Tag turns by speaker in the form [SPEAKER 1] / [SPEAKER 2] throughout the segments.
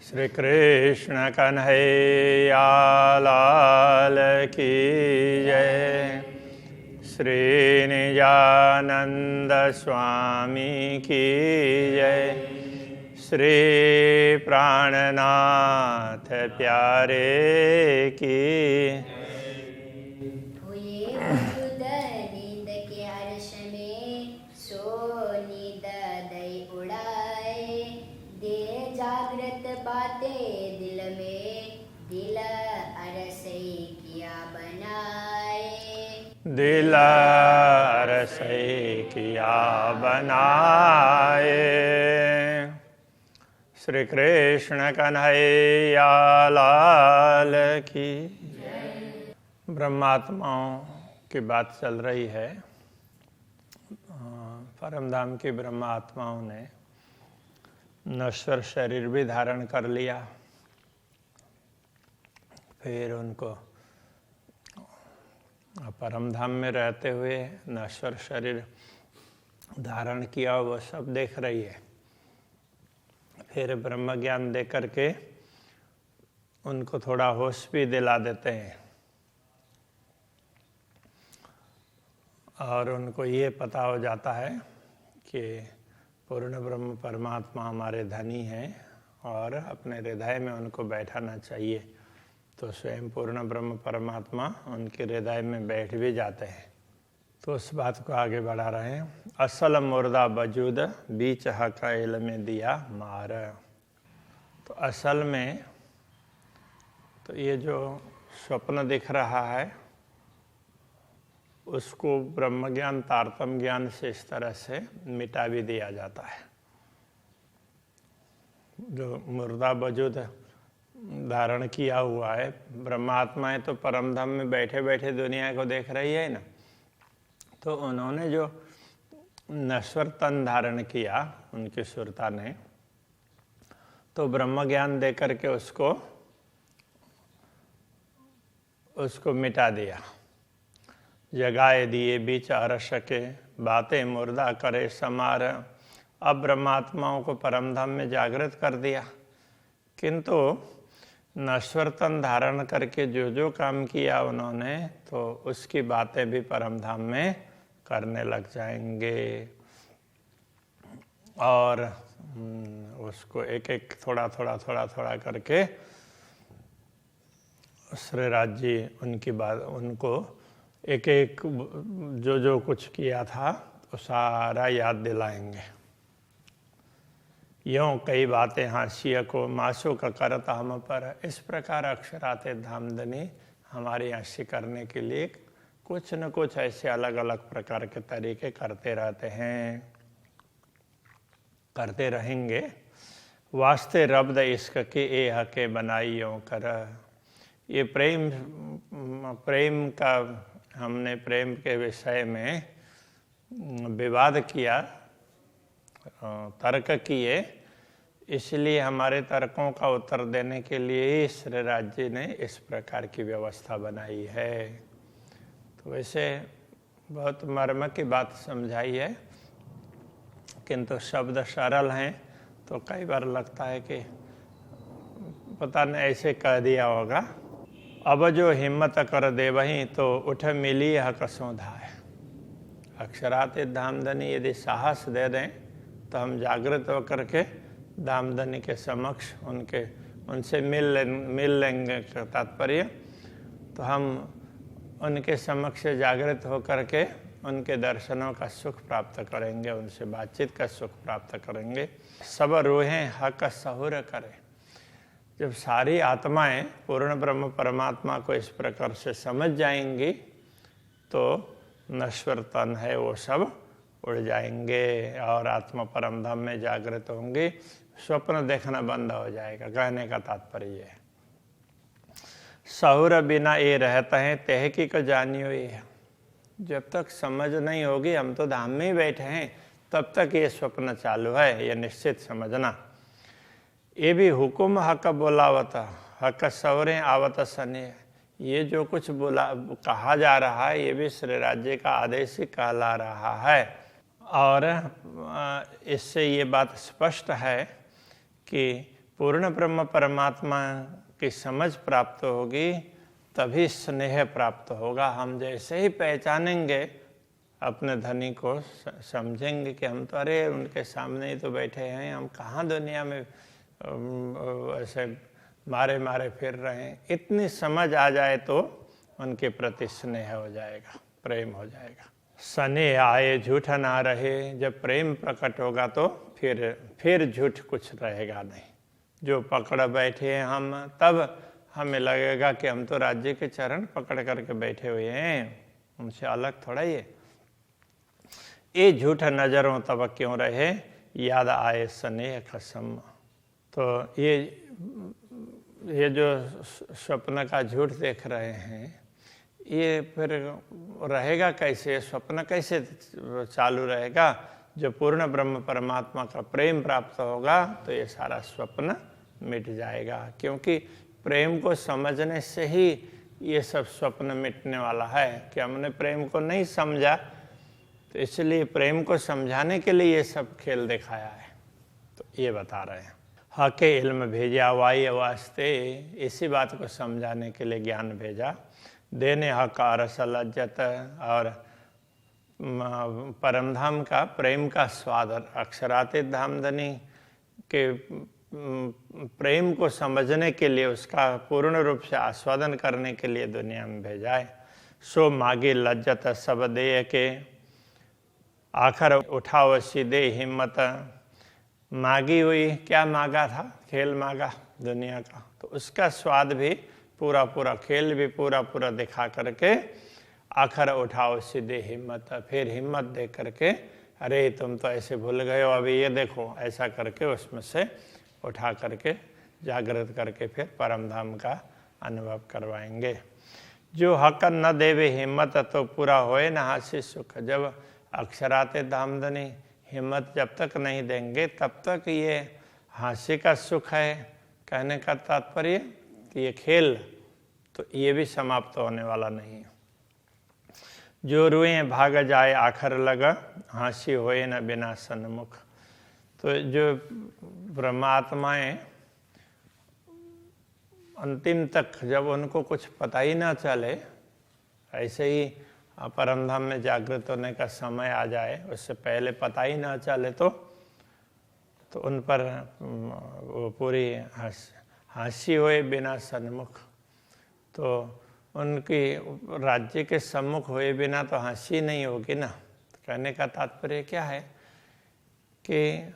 [SPEAKER 1] श्री कृष्ण कन्हैया लाल की जय। श्री निजानंद स्वामी की जय। श्री प्राणनाथ प्यारे की।
[SPEAKER 2] नींद के हर्ष में सो नींद दई उड़ाए, दे जागृत बातें दिल में, दिल अरसई किया बनाए।
[SPEAKER 1] दिल अरसई किया बनाए। श्री कृष्ण कन्हैया लाल की। ब्रह्मात्माओं की बात चल रही है। परमधाम की ब्रह्मात्माओं ने नश्वर शरीर भी धारण कर लिया, फिर उनको परमधाम में रहते हुए नश्वर शरीर धारण किया, वो सब देख रही है। फिर ब्रह्म ज्ञान दे करके उनको थोड़ा होश भी दिला देते हैं और उनको ये पता हो जाता है कि पूर्ण ब्रह्म परमात्मा हमारे धनी हैं और अपने हृदय में उनको बैठाना चाहिए। तो स्वयं पूर्ण ब्रह्म परमात्मा उनके हृदय में बैठ भी जाते हैं। तो उस बात को आगे बढ़ा रहे हैं। असल मुर्दा वजूद बीच हकाइल में दिया मार। तो असल में तो ये जो स्वप्न दिख रहा है उसको ब्रह्म ज्ञान तारतम ज्ञान से इस तरह से मिटा भी दिया जाता है। जो मुर्दा वजूद धारण किया हुआ है, ब्रह्मात्माएं तो परमधाम में बैठे बैठे दुनिया को देख रही है ना, तो उन्होंने जो नश्वर तन धारण किया उनकी सुरता ने, तो ब्रह्म ज्ञान दे करके उसको मिटा दिया। जगाए दिए बीच अरश के, बातें मुर्दा करे समार। अब ब्रह्मात्माओं को परमधाम में जागृत कर दिया, किंतु नश्वर तन धारण करके जो जो काम किया उन्होंने, तो उसकी बातें भी परमधाम में करने लग जाएंगे और उसको एक एक थोड़ा थोड़ा करके श्रीराज जी उनकी बात, उनको एक एक जो जो कुछ किया था तो सारा याद दिलाएंगे। यों कई बातें हाशिया को मासों का करता हम पर। इस प्रकार अक्षराते धामधनी हमारी हास्य करने के लिए कुछ न कुछ ऐसे अलग अलग प्रकार के तरीके करते रहते हैं, करते रहेंगे। वास्ते रब्द इश्क के ए हके बनाई यों कर। ये प्रेम का हमने प्रेम के विषय में विवाद किया, तर्क किए, इसलिए हमारे तर्कों का उत्तर देने के लिए श्रीराज जी ने इस प्रकार की व्यवस्था बनाई है। तो वैसे बहुत मर्म की बात समझाई है, किंतु शब्द सरल हैं तो कई बार लगता है कि पता नहीं ऐसे कह दिया होगा। अब जो हिम्मत कर दे वहीं तो उठ मिली हक सौधा है। अक्षराते धामधनी यदि साहस दे दें तो हम जागृत होकर के धामधनी के समक्ष उनसे मिल लेंगे का तात्पर्य। तो हम उनके समक्ष जागृत होकर के उनके दर्शनों का सुख प्राप्त करेंगे, उनसे बातचीत का सुख प्राप्त करेंगे। सब रूहें हक सहूर करें। जब सारी आत्माएं पूर्ण ब्रह्म परमात्मा को इस प्रकार से समझ जाएंगी तो नश्वर तन है वो सब उड़ जाएंगे और आत्मा परमधाम में जागृत होंगे। स्वप्न देखना बंद हो जाएगा, कहने का तात्पर्य है। सहूर बिना ये रहता है तहकी को जानियो ये। जब तक समझ नहीं होगी, हम तो धाम में ही बैठे हैं, तब तक ये स्वप्न चालू है, ये निश्चित समझना। ये भी हुकुम हक बोलावता हक सवरे आवत सने। ये जो कुछ कहा जा रहा है ये भी श्री राज्य का आदेश ही कहला रहा है। और इससे ये बात स्पष्ट है कि पूर्ण ब्रह्म परमात्मा की समझ प्राप्त होगी तभी स्नेह प्राप्त होगा। हम जैसे ही पहचानेंगे अपने धनी को, समझेंगे कि हम तो अरे उनके सामने ही तो बैठे हैं, हम कहाँ दुनिया में ऐसे मारे मारे फिर रहे हैं, इतनी समझ आ जाए तो उनके प्रति स्नेह हो जाएगा, प्रेम हो जाएगा। स्नेह आए झूठ ना रहे, जब प्रेम प्रकट होगा तो फिर झूठ कुछ रहेगा नहीं। जो पकड़ बैठे हैं हम, तब हमें लगेगा कि हम तो राज्य के चरण पकड़ करके बैठे हुए हैं, उनसे अलग थोड़ा ही है। ये झूठ नजरों तब क्यों रहे, याद आए स्नेह कसम। तो ये जो स्वप्न का झूठ देख रहे हैं, ये फिर रहेगा कैसे, स्वप्न कैसे चालू रहेगा? जो पूर्ण ब्रह्म परमात्मा का प्रेम प्राप्त होगा तो ये सारा स्वप्न मिट जाएगा, क्योंकि प्रेम को समझने से ही ये सब स्वप्न मिटने वाला है। कि हमने प्रेम को नहीं समझा, तो इसलिए प्रेम को समझाने के लिए ये सब खेल दिखाया है। तो ये बता रहे हैं, हके इल्म भेजा वाई वास्ते, इसी बात को समझाने के लिए ज्ञान भेजा। देने हक रस लज्जत, और परमधाम का प्रेम का स्वाद, अक्षरातीत धामधनी के प्रेम को समझने के लिए, उसका पूर्ण रूप से आस्वादन करने के लिए दुनिया में भेजा है। सो मागी लज्जत सब दे के, आखिर उठाओ सीधे हिम्मत। मागी हुई, क्या मांगा था? खेल मांगा दुनिया का, तो उसका स्वाद भी पूरा खेल भी पूरा दिखा करके आखिर उठाओ सीधे हिम्मत। फिर हिम्मत दे करके, अरे तुम तो ऐसे भूल गए हो, अभी ये देखो, ऐसा करके उसमें से उठा करके जागृत करके फिर परमधाम का अनुभव करवाएंगे। जो हक न देवे हिम्मत, तो पूरा होए न हासी सुख। जब अक्षराते धामधनी हिम्मत जब तक नहीं देंगे, तब तक ये हास्य का सुख है। कहने का तात्पर्य कि ये खेल तो ये भी समाप्त होने वाला नहीं है। जो रुए भाग जाए आखिर लगा, हास्य होए न बिना सन्मुख। तो जो ब्रह्मात्माएं अंतिम तक जब उनको कुछ पता ही ना चले, ऐसे ही परमधाम में जागृत होने का समय आ जाए, उससे पहले पता ही ना चले तो उन पर वो पूरी हास्य होए बिना सन्मुख। तो उनकी राज्य के सम्मुख हुए बिना तो हंसी नहीं होगी ना। कहने का तात्पर्य क्या है कि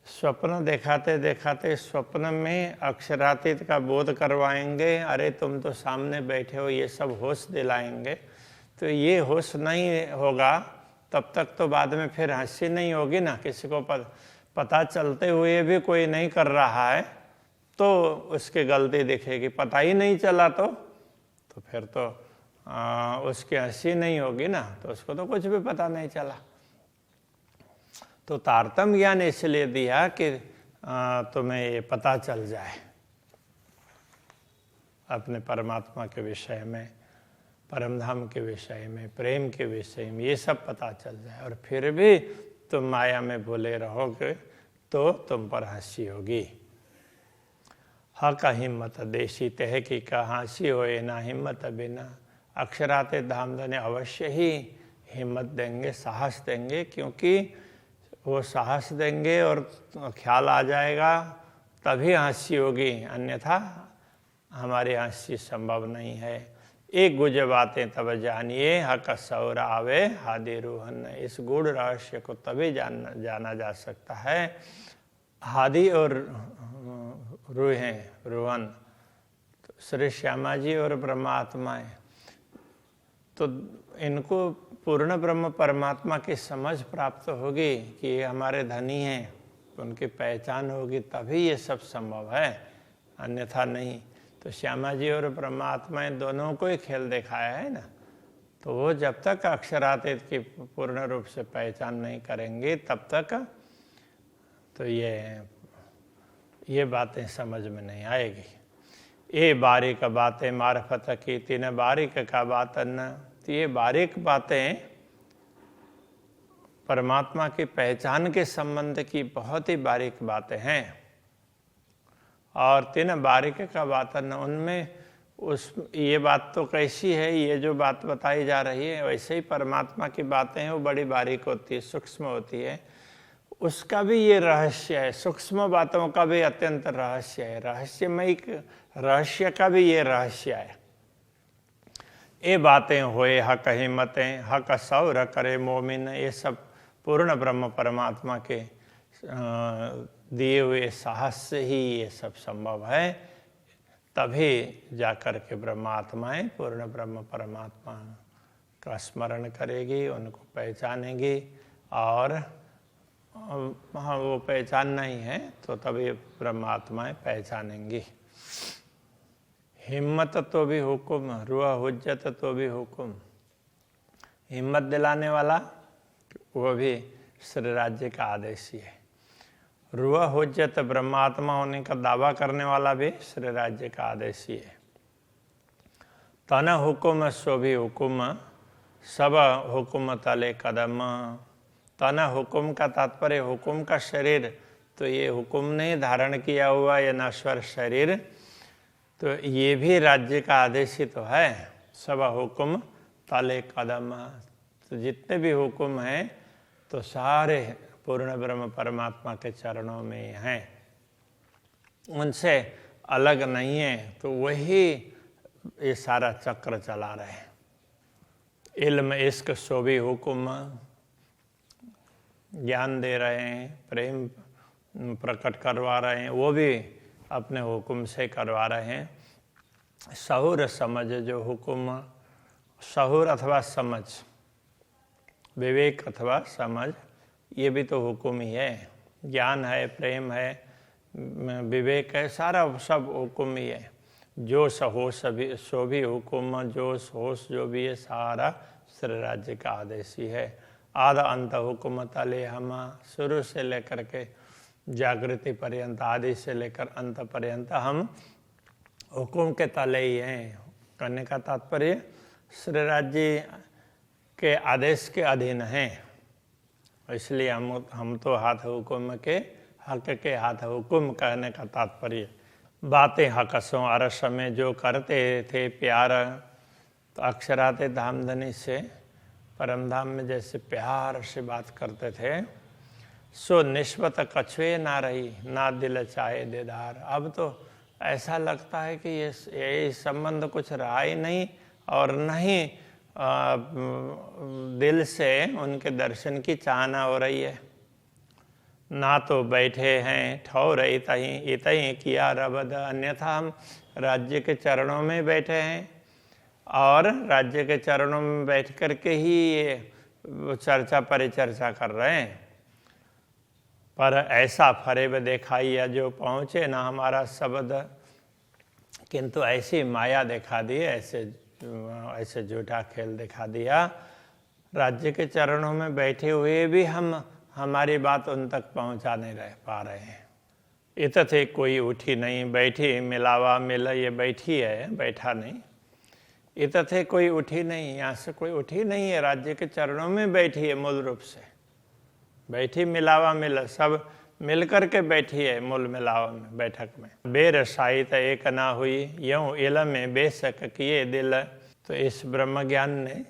[SPEAKER 1] स्वप्न दिखाते दिखाते स्वप्न में अक्षरातीत का बोध करवाएंगे, अरे तुम तो सामने बैठे हो, ये सब होश दिलाएंगे। तो ये होश नहीं होगा तब तक तो बाद में फिर हंसी नहीं होगी ना। किसी को पता चलते हुए भी कोई नहीं कर रहा है तो उसकी गलती दिखेगी, पता ही नहीं चला तो फिर तो उसकी हंसी नहीं होगी ना, तो उसको तो कुछ भी पता नहीं चला। तो तारतम्य ज्ञान इसलिए दिया कि तुम्हें ये पता चल जाए अपने परमात्मा के विषय में, परमधाम के विषय में, प्रेम के विषय में, ये सब पता चल जाए। और फिर भी तुम माया में भूले रहोगे तो तुम पर हंसी होगी। हक हिम्मत देशी तह की का हंसी होए ना हिम्मत बिना। अक्षराते धामधनी अवश्य ही हिम्मत देंगे, साहस देंगे, क्योंकि वो साहस देंगे और ख्याल आ जाएगा तभी हंसी होगी, अन्यथा हमारी हंसी संभव नहीं है। एक गुज बातें तब जानिए, हक सौर आवे हादि रूहन। इस गूढ़ रहस्य को तभी जाना जा सकता है। हादि और रूहें, रोहन, तो श्री श्यामा जी और ब्रह्मात्माएं, तो इनको पूर्ण ब्रह्म परमात्मा की समझ प्राप्त होगी कि ये हमारे धनी हैं, उनकी पहचान होगी तभी ये सब संभव है, अन्यथा नहीं। तो श्यामा जी और परमात्माएं दोनों को ही खेल दिखाया है ना। तो वो जब तक अक्षरातीत की पूर्ण रूप से पहचान नहीं करेंगे तब तक तो ये बातें समझ में नहीं आएगी। ये बारीक बातें मार्फत की तीन बारीक का बात न। तो ये बारीक बातें परमात्मा की पहचान के संबंध की बहुत ही बारीक बातें हैं। और 3 बारीक का बातन, उनमें उस ये बात तो कैसी है, ये जो बात बताई जा रही है वैसे ही परमात्मा की बातें हैं, वो बड़ी बारीक होती है, सूक्ष्म होती है। उसका भी ये रहस्य है, सूक्ष्म बातों का भी अत्यंत रहस्य है, रहस्यमय रहस्य का भी ये रहस्य है। ये बातें होए हक हिम्मतें हक सौर करे मोमिन, ये सब पूर्ण ब्रह्म परमात्मा के दिए हुए साहस से ही ये सब संभव है। तभी जाकर के ब्रह्मात्माएं पूर्ण ब्रह्म परमात्मा का स्मरण करेगी, उनको पहचानेगी, और हाँ वो पहचानना ही है तो तभी ब्रह्मात्माएं पहचानेंगी। हिम्मत तो भी हुकुम, रुआ हुज्जत तो भी हुकुम, हिम्मत दिलाने वाला वो भी श्री राज्य का आदेश ही है। रुआ हुज्जत, ब्रह्मात्मा होने का दावा करने वाला भी श्री राज्य का आदेश ही है। तन हुकुम सो भी हुकुम, सब हुकुम तले कदम। तन हुकुम का तात्पर्य हुकुम का शरीर, तो ये हुकुम ने धारण किया हुआ ये नश्वर शरीर, तो ये भी राज्य का आदेश ही तो है। सब हुकुम तले कदम, तो जितने भी हुकुम हैं तो सारे पूर्ण ब्रह्म परमात्मा के चरणों में हैं, उनसे अलग नहीं है, तो वही ये सारा चक्र चला रहे हैं। इल्म इश्क सो भी हुकुम, ज्ञान दे रहे हैं, प्रेम प्रकट करवा रहे हैं, वो भी अपने हुक्म से करवा रहे हैं। सहूर समझ, जो हुक्म, सहूर अथवा समझ, विवेक अथवा समझ, ये भी तो हुक्म ही है। ज्ञान है, प्रेम है, विवेक है, सारा सब हुक्म ही है। जोश होश सो भी हुक्म, जोश होश जो भी है सारा श्री राज्य का आदेश ही है। आधा अंत हुक्म तले हम, शुरू से लेकर के जागृति पर्यंत, आदि से लेकर अंत पर्यंत हम हुक्म के तले ही हैं। करने का तात्पर्य श्री राज्य के आदेश के अधीन हैं, इसलिए हम तो हाथ हुक्म के, हक के हाथ हुक्म कहने का तात्पर्य। बातें हकसों अरस में जो करते थे प्यार, तो अक्षराते धामधनी से परमधाम में जैसे प्यार से बात करते थे, सो निस्बत कछुए ना रही, ना दिल चाहे देदार। अब तो ऐसा लगता है कि ये संबंध कुछ रहा ही नहीं, और नहीं दिल से उनके दर्शन की चाहना हो रही है। ना तो बैठे हैं ठौर इतहीं किया रबद, अन्यथा हम राज्य के चरणों में बैठे हैं, और राज्य के चरणों में बैठ कर के ही ये चर्चा परिचर्चा कर रहे हैं। पर ऐसा फरेब दिखाइया जो पहुँचे ना हमारा शब्द, किंतु ऐसी माया दिखा दी, ऐसे झूठा खेल दिखा दिया। राज्य के चरणों में बैठे हुए भी हमारी बात उन तक पहुँचा नहीं रह पा रहे हैं। इत थे कोई उठी नहीं बैठी, मिलावा मिल, ये बैठी है बैठा नहीं। इत थे कोई उठी नहीं, यहाँ से कोई उठी नहीं है, राज्य के चरणों में बैठी है, मूल रूप से बैठी। मिलावा मिल, सब मिल कर के बैठी है मूल मिलावा में, बैठक में। बेरसाइत एक ना हुई, यूं इलम में बेशक किए दिल। तो इस ब्रह्म ज्ञान ने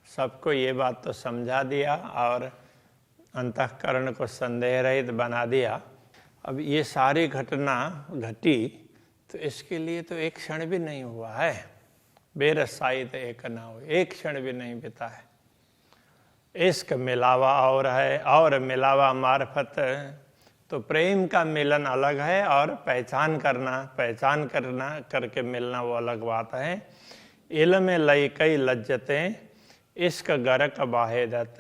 [SPEAKER 1] सबको ये बात तो समझा दिया और अंतःकरण को संदेह रहित बना दिया। अब ये सारी घटना घटी तो इसके लिए तो एक क्षण भी नहीं हुआ है। बेरसाइत एक ना हुई, एक क्षण भी नहीं बीता है। इश्क मिलावा और है, और मिलावा मार्फत, तो प्रेम का मिलन अलग है और पहचान करना करके मिलना वो अलग बात है। इल्म में लई कई लज्जतें, इश्क गरक बाहेदत।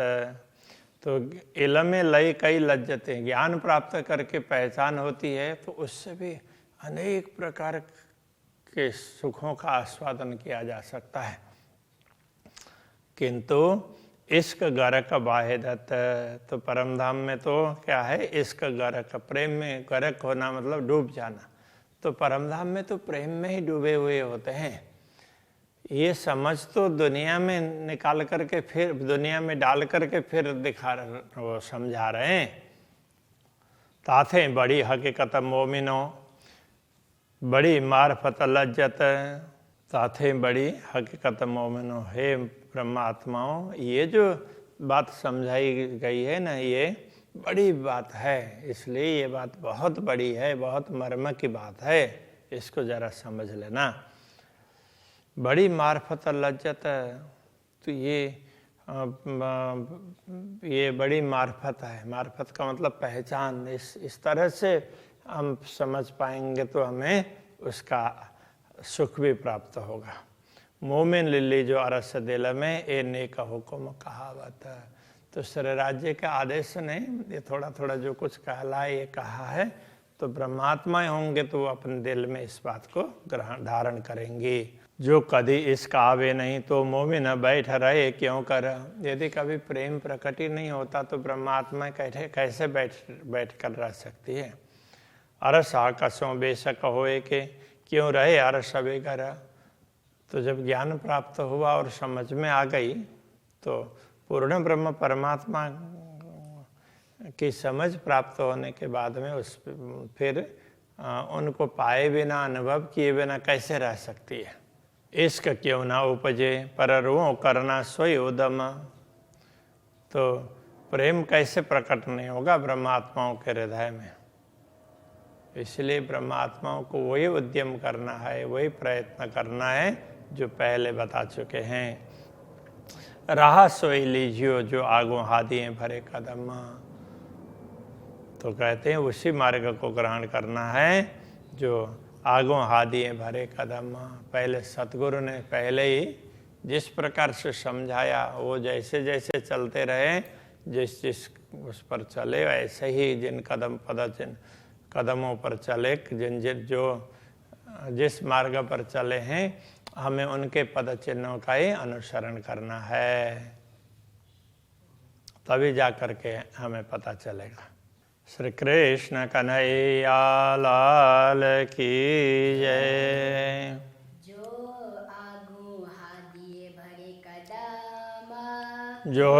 [SPEAKER 1] तो इल्म में लई कई लज्जतें, ज्ञान प्राप्त करके पहचान होती है, तो उससे भी अनेक प्रकार के सुखों का आस्वादन किया जा सकता है। किंतु इश्क गरक बाहेदत, तो परमधाम में तो क्या है, इश्क गरक, प्रेम में गरक होना मतलब डूब जाना। तो परमधाम में तो प्रेम में ही डूबे हुए होते हैं। ये समझ तो दुनिया में निकाल करके फिर दुनिया में डाल करके फिर वो समझा रहे हैं। ताथे बड़ी हकीकत मोमिनो, बड़ी मार्फत लज्जत ताथे बड़ी हकीकत मोमिनो, हे ब्रह्मात्माओं, ये जो बात समझाई गई है ना, ये बड़ी बात है, इसलिए ये बात बहुत बड़ी है, बहुत मर्म की बात है, इसको ज़रा समझ लेना। बड़ी मार्फत लज्जत, तो ये बड़ी मार्फत है। मार्फत का मतलब पहचान। इस तरह से हम समझ पाएंगे तो हमें उसका सुख भी प्राप्त होगा। मोमिन लिल्ली जो अरस दिल में ए नेक हुक्म कहावत। तो श्री राज्य के आदेश ने ये थोड़ा थोड़ा जो कुछ कहला ये कहा है, तो ब्रह्मात्माएं होंगे तो वो अपने दिल में इस बात को ग्रहण धारण करेंगे। जो कभी इसका आवे नहीं तो मोमिन बैठ रहे क्यों कर। यदि कभी प्रेम प्रकट ही नहीं होता तो ब्रह्मात्मा कैसे बैठ कर रह सकती है। अरस आकाशों बेशक होए के क्यों रहे अरस बेगर। तो जब ज्ञान प्राप्त हुआ और समझ में आ गई तो पूर्ण ब्रह्म परमात्मा की समझ प्राप्त होने के बाद में फिर उनको पाए बिना, अनुभव किए बिना कैसे रह सकती है। इश्क क्यों ना उपजे पर रो करना सोई उदम। तो प्रेम कैसे प्रकट नहीं होगा ब्रह्मात्माओं के हृदय में। इसलिए ब्रह्मात्माओं को वही उद्यम करना है, वही प्रयत्न करना है जो पहले बता चुके हैं। राह सोई लीजियो जो आगो हादिए भरे कदम। तो कहते हैं उसी मार्ग को ग्रहण करना है जो आगो हादिए भरे कदम। पहले सतगुरु ने पहले ही जिस प्रकार से समझाया वो जैसे जैसे चलते रहे, जिस उस पर चले, वैसे ही जिन कदमों पर चले, जिस मार्ग पर चले हैं हमें उनके पद चिन्हों का ही अनुसरण करना है, तभी जा करके हमें पता चलेगा। श्री कृष्ण कन्हैया लाल की जय।
[SPEAKER 2] जो आगू हादिए भरे कदम,
[SPEAKER 1] जो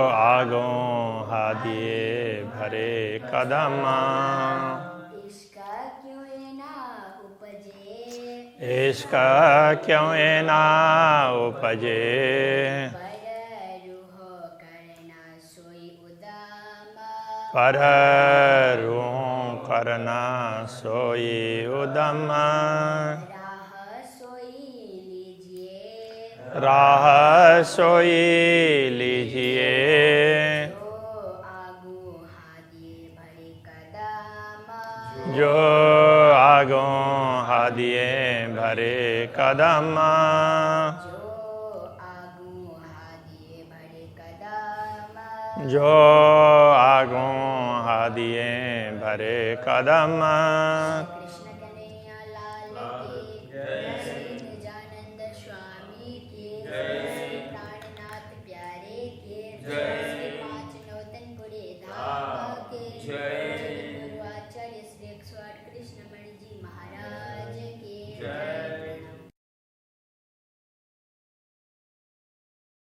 [SPEAKER 1] आगो हादिए भरे कदम।
[SPEAKER 2] इसका क्यों ना उपजे,
[SPEAKER 1] इसका क्यों ना उपजे। पर रूह करना सोई उदम। राह सोई लीजिए जो आगो हादिए भरे कदम। जो आगो हादिए भरे कदम।